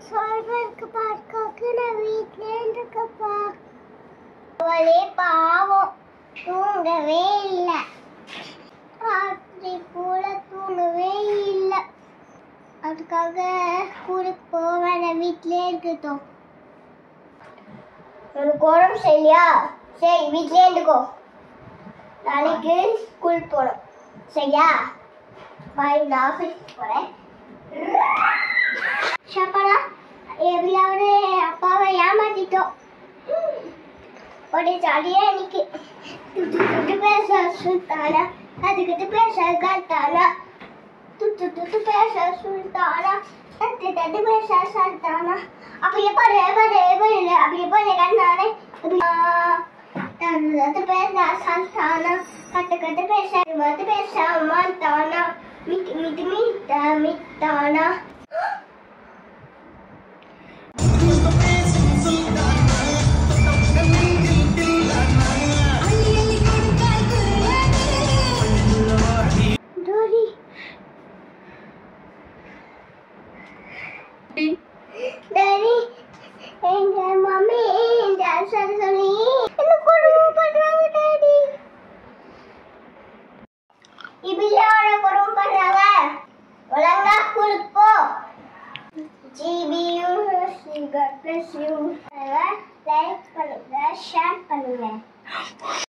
சொல்றதுக்கு பார்க்க நான் வீட்டிலே இருக்கப்பா. அவளே பாவம் தூங்கவே இல்லை, ராத்திரி கூட தூங்கவே இல்லை. அதுக்காக ஸ்கூலுக்கு போவேன், வீட்டிலே இருக்கட்டும். உனக்கு உடம்பு சரியா? சரி, வீட்டிலே இருந்துக்கோ. நாளைக்கு ஸ்கூல் போகணும், சரியா? பாய், நான் ஆஃபீஸ் போகிறேன். ஷாப்பாடா, எப்படியாவது அப்பாவை ஏமாத்திட்டோம். ஒரு ஜாலியாக இன்னைக்கு துட்டு பேச சுல்தானா, அதுக்கிட்ட பேச கல்தானா, துட்டு பேச சுல்தானா, தட்டு பேச சல்தானா. அப்படியே பாரு அப்படியே பாரு கண்ணானே. தட்டு பேச சல்தானா, கட்டு பேச மாட்டானா, மிட்டானா. டாடி, எங்க மம்மி டான்ஸ் ஆட சொல்லி என்ன கொடுமை பண்றாங்க டாடி. இப்படியாவது கொடுமை பண்றாங்க. ஒழுங்கா ஸ்கூலுக்கு போ. GBU, God bless you.